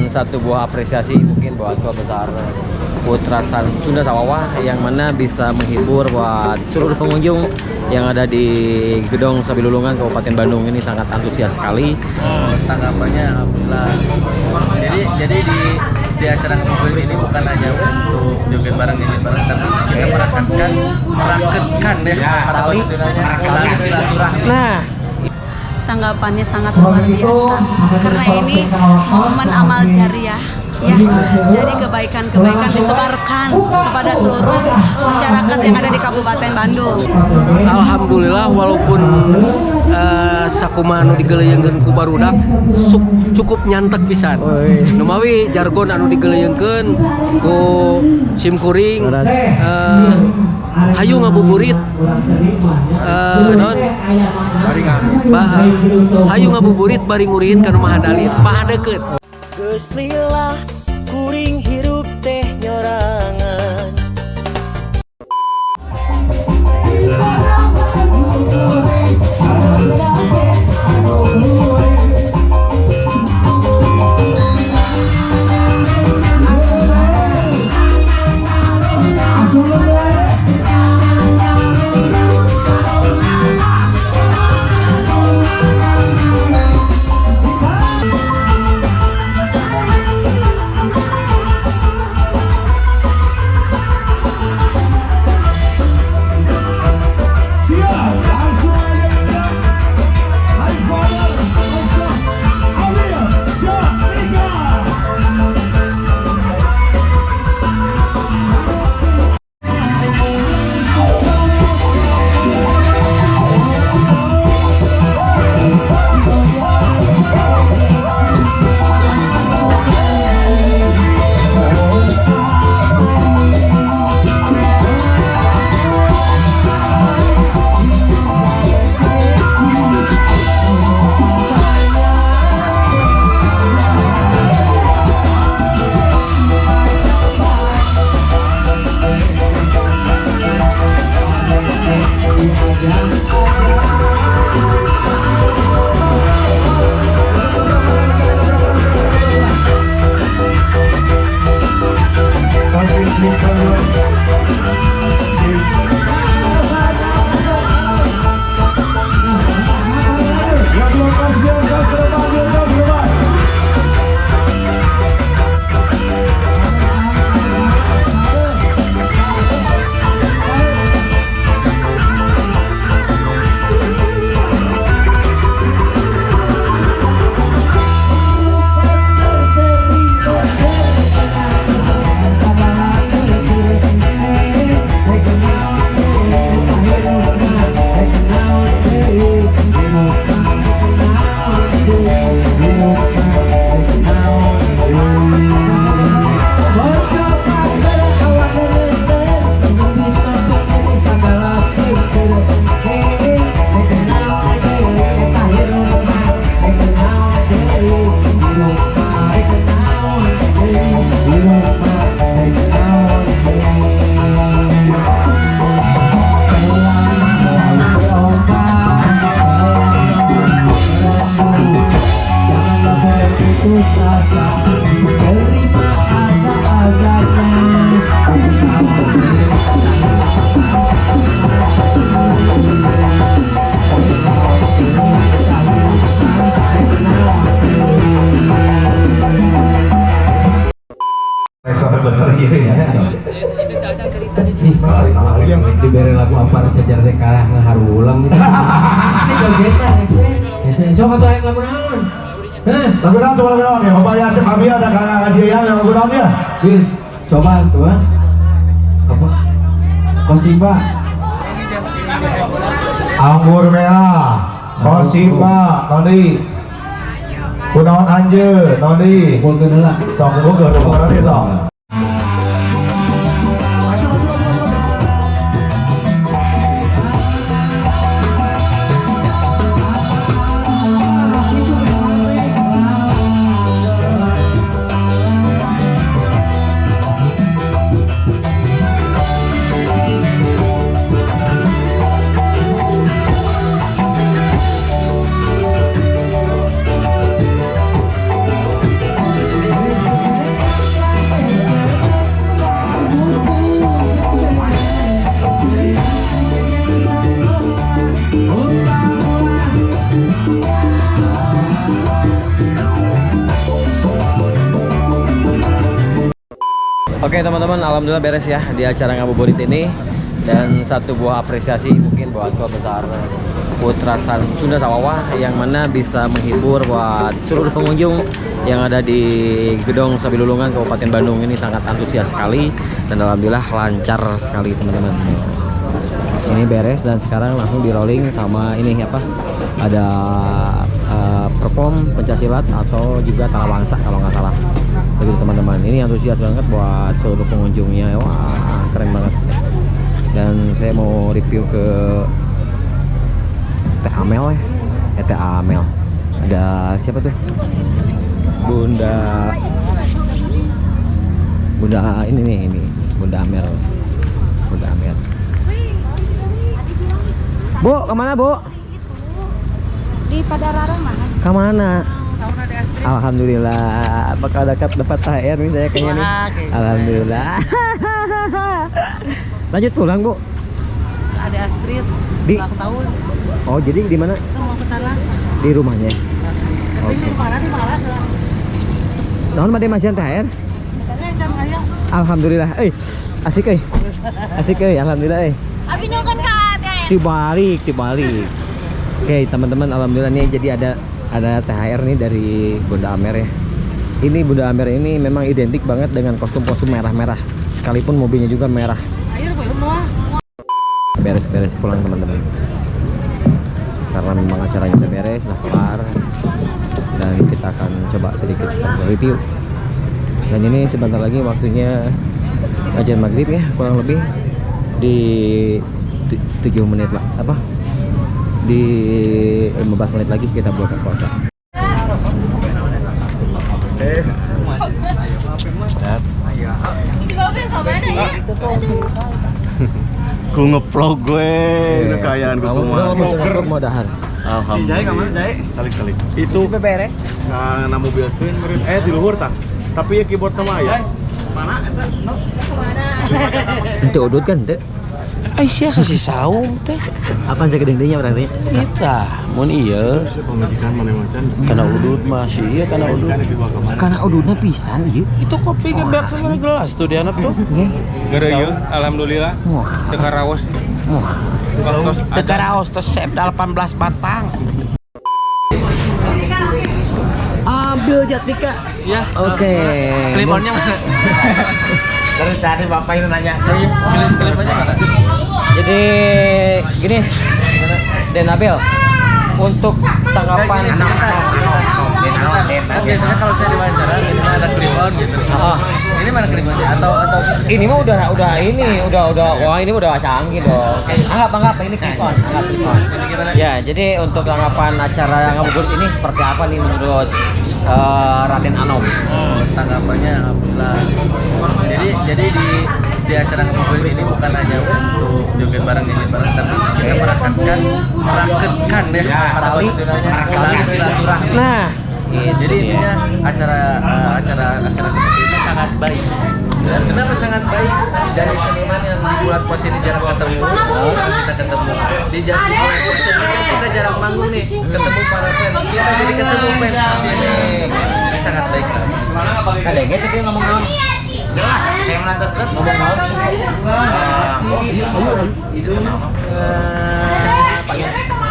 satu buah apresiasi mungkin buat Klub Besar Putra Sunda Sawawa yang mana bisa menghibur buat seluruh pengunjung yang ada di Gedong Sabilulungan Kabupaten Bandung. Ini sangat antusias sekali. Tanggapannya alhamdulillah. Jadi di acara ngabuburit ini bukan hanya untuk joget bareng tapi kita meraketkan tali silaturahmi. Nah, tanggapannya sangat luar biasa karena ini momen amal jariah ya, jadi kebaikan-kebaikan ditebarkan kepada seluruh masyarakat yang ada di Kabupaten Bandung. Alhamdulillah walaupun sakumaha anu digeleungkeun ku barudak cukup nyantek pisan. Nu mawi jargon anu digeleungkeun ku simkuring hayu ngabuburit non hayu ngabuburit bari ngurit kana maha dalit maha deukeut. geus lila kuring hirup teh nyorangan. Diberi lagu apa sejarah sekarang ngaharulang gitu. Asli jogetan asli. Sok atuh aing lagu naon? Lagu naon coba lagu naon ya? Bapak ya cek abi ada kana ngajian yang lagu naon ya? Coba tuh apa? Kosipa. Anggur merah. Kosipa, noni. Kunaon anjeun, noni. Kumpulkeun heula. Sok kumpulkeun noni sok. Oke teman-teman, alhamdulillah beres ya di acara ngabuburit ini. Dan satu buah apresiasi mungkin buat Keluarga Besar Putra Sunda Sawawa yang mana bisa menghibur buat seluruh pengunjung yang ada di Gedong Sabilulungan Kabupaten Bandung ini. Sangat antusias sekali dan alhamdulillah lancar sekali teman-teman. Ini beres dan sekarang langsung di rolling sama ini apa, ada perform pencaksilat atau juga talawangsa kalau nggak salah begitu teman-teman. Ini antusias banget buat seluruh pengunjungnya. Wah keren banget. Dan saya mau review ke Teh Amel ya, Teh Amel. Ada siapa tuh? Bunda ini nih, ini Bunda Amel. Bunda Amel. Bu, kemana Bu? Di Padarara mana? Kemana? Alhamdulillah, bakal dapat THR nih saya kayaknya nih. Alhamdulillah. Lanjut pulang Bu. Ada Astrid. Di Ulang tahun. Oh jadi di mana? Kita mau ke sana. Di rumahnya. Tapi di mana di mana? Naon bade masihan THR? Alhamdulillah. Asik Asik alhamdulillah Abi nyongkon ka teh. Dibalik. Oke, teman-teman, alhamdulillah nih jadi ada THR nih dari Bunda Amer ya. Ini Bunda Amer ini memang identik banget dengan kostum-kostum merah-merah. Sekalipun mobilnya juga merah. Beres pulang teman-teman. Karena memang acaranya udah beres, udah kelar. Dan kita akan coba sedikit review. Dan ini sebentar lagi waktunya azan maghrib ya, kurang lebih di 7 menit lah, di 15 menit lagi kita buka puasa. Ku ngevlog gue, kekayaan gue kumaha. Mau dahar. Alhamdulillah. Salik. Itu beres. Nah, mobil screen meureun di luhur tah. Tapi ya keyboard nama aya. Mana eta? Ente udut kan ente? Aisyah kasih saung teh. Apaan saya gedenya berarti? Kita mun iya Pemajikan mana macan? kana udut masih iya kana udut. Karena udutnya pisan ieu. Itu kopi gebek sama gelas tuh di anak tuh. Nggih. Geureuy alhamdulillah. Teu karaos. Teu karaos tos sep 18 batang. Ambil Jatika. Ya. Oke. Clip-onnya mana? Dari tadi bapak ini nanya Clip-onnya mana? Jadi gini, Den Abel, untuk tanggapan Kan biasanya kalau saya diwawancara ini ada clip-on gitu. Ini mana clip-onnya atau ini mah udah wah ini udah canggih dong. Anggap ini clip-on, anggap clip-on. Ya, jadi untuk tanggapan acara ngabuburit ini seperti apa nih menurut Raden Anom? Tanggapannya alhamdulillah. Jadi di acara ngabuburit ini bukan hanya untuk joget bareng tapi kita meraketkan deh kata bahasa Sundanya tali silaturahmi. Nah, jadi intinya acara seperti ini sangat baik. Dan kenapa sangat baik? Dari seniman yang di bulan puasa ini jarang ketemu, kita ketemu. Di bulan puasa ini kita jarang manggung nih, ketemu para fans. Kita jadi ketemu fans di sini. Jadi sangat baik lah. kadangnya tapi ngomong naon? jelas saya menandakan Ngomong naon?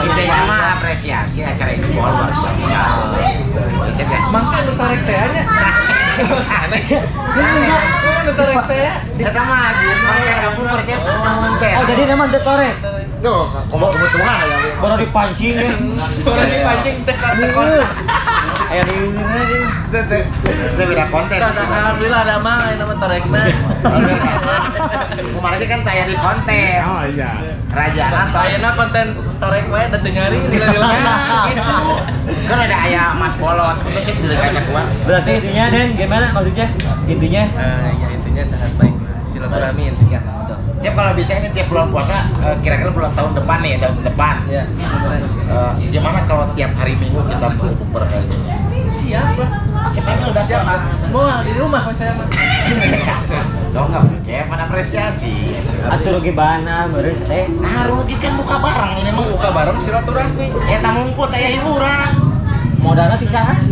intinya mah apresiasi acara ini luar biasa itu kan Mangka lu tarik teh nya. Sana. Lu tarik teh. kita mah makan kampung percaya Oh, jadi memang dekorek. tuh kebutuhan ya Baru dipancing ya. Orang dipancing tekor-tekor. Kayak di itu beda konten Alhamdulillah ada mah yang nama tarekna. kemarin kan tayang di konten Oh iya. kerajaan apa Ayeuna konten torek wae teu dengerin gila-gila gitu. kan ada ayah Mas Bolot itu cek di kaca kuat Berarti intinya Den, gimana maksudnya? Intinya Ya intinya sangat baik. Silaturahmi intinya. cek kalau bisa ini tiap bulan puasa kira-kira bulan tahun depan nih tahun depan Ya, gimana kalau tiap hari Minggu kita bukber kayak gitu siap lah. cek emang udah Siap. Mau di rumah saya mah. dong nggak percaya pada apresiasi atuh rugi bana meureun teh. nah rugi kan buka barang ini mah Buka bareng silaturahmi. eta mungkut aya hiburan Modalna ti saha?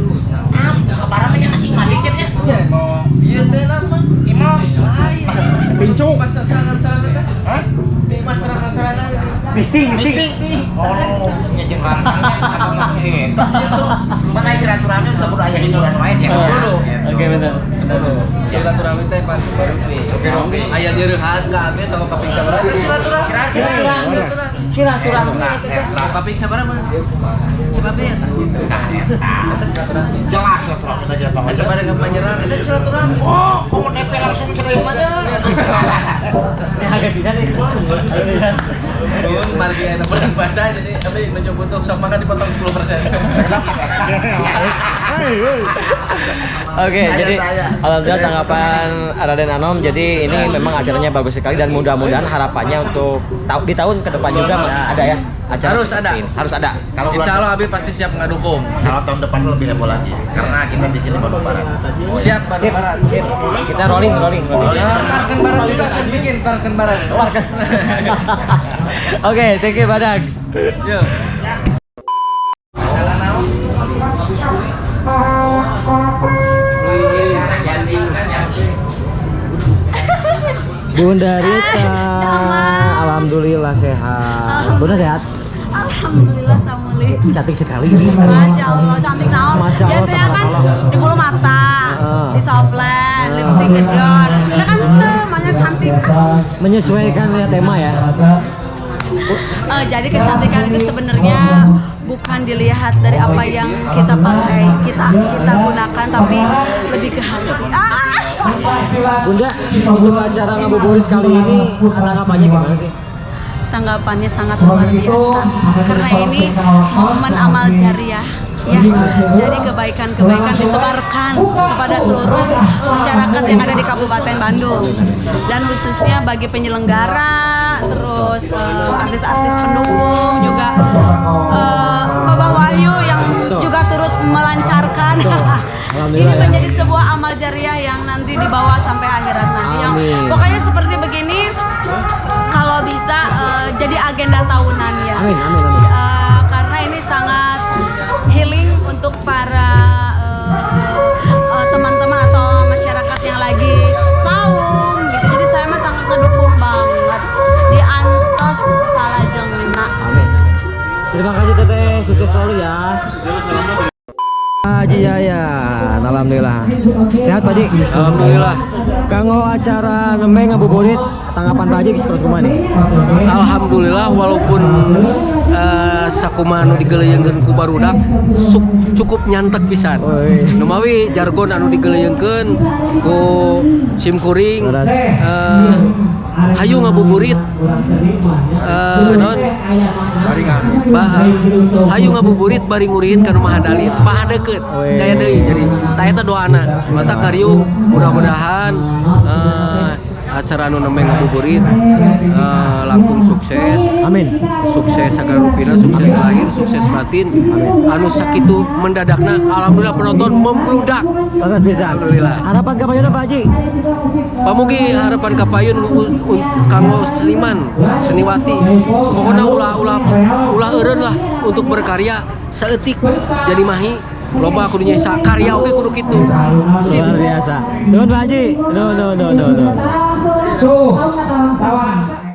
buka barang aja masing-masing ceknya Ya mau iya teh nama. gimana Pincu. Hah? Di masyarakat-masyarakat Misting. Oh, nyejeng rantangnya itu. Mana silaturahmi untuk kudu aya hiburan wae cek. Oke, benar. Silaturahmi teh pan baru aya direuhan ka abdi tong kaping sabaraha teh silaturahmi. Silaturahmi. Kaping sabaraha mah? Coba be ya. Eta silaturahmi. Jelas silaturahmi teh jatuh. Ada bareng panjerang eta silaturahmi. Oh, kudu DP langsung cerai aja. Agak tidak nih. Margi enak barang basah jadi tapi mencoba untuk sok makan dipotong 10%. Oke, jadi alhamdulillah tanggapan Raden Anom. Jadi ini memang acaranya bagus sekali dan mudah-mudahan harapannya untuk di tahun ke depan juga ada ya acara Harus ada. harus ada. Insya Allah Abi pasti siap ngadukung. Kalau tahun depan lebih heboh lagi karena kita bikin di Bandung Barat. Siap Bandung Barat. Kita rolling. Parken Barat juga akan bikin Parken Barat. Oke, thank you Badak. Yuk. Salah naon? Bunda Rita, alhamdulillah sehat. Bunda sehat? Alhamdulillah Samuli. Cantik sekali. Masya Allah, cantik naon. Masya Allah, Biasanya kan tabarakallah. di bulu mata, di softland, lipstick gedor. Ini kan tuh banyak cantik. Menyesuaikan ya tema ya. Jadi kecantikan itu sebenarnya bukan dilihat dari apa yang kita pakai, kita gunakan, tapi lebih ke hati. Bunda, untuk acara ngabuburit kali ini tanggapannya gimana sih? Tanggapannya sangat luar biasa karena ini momen amal jariah ya, jadi kebaikan-kebaikan ditebarkan kepada seluruh masyarakat yang ada di Kabupaten Bandung dan khususnya bagi penyelenggara, terus artis-artis pendukung juga, Bapak Wahyu yang juga turut melancarkan. Ini menjadi sebuah amal jariah yang nanti dibawa sampai akhirat nanti. Yang pokoknya seperti begini, kalau bisa jadi agenda tahunan ya. Amin. Karena ini sangat healing untuk para teman-teman atau masyarakat yang lagi saum gitu. Jadi saya mah sangat ngedukung banget. Di antos salajengna. Amin. Terima kasih Teteh, sukses selalu ya. Haji Yayan, alhamdulillah. Sehat Pak Haji? Alhamdulillah. Kanggo acara nembe ngabuburit, tanggapan Pak Haji seperti mana nih? Alhamdulillah walaupun sakumaha anu digeleyeungkeun ku barudak cukup nyantek pisan. Nu mawi jargon anu digeleyeungkeun ku simkuring hayu ngabuburit non hayu ngabuburit bari ngurit kana maha dalit paha deukeut gaya deui jadi ta eta doana mata kariung mudah-mudahan acara anu nembe ngabuburit langkung sukses. Amin. Sukses sagala rupina, sukses lahir, sukses batin. Anu sakitu mendadakna alhamdulillah penonton membludak. Bagus bisa. Alhamdulillah. Harapan kapayun Pak Haji? Pamugi harapan kapayun kanggo seniman, seniwati. Pokoknya ulah eureun lah untuk berkarya saeutik jadi mahi. Loba kudu nyesa karya oge kudu kitu. Luar biasa. Nuhun Pak Haji. No.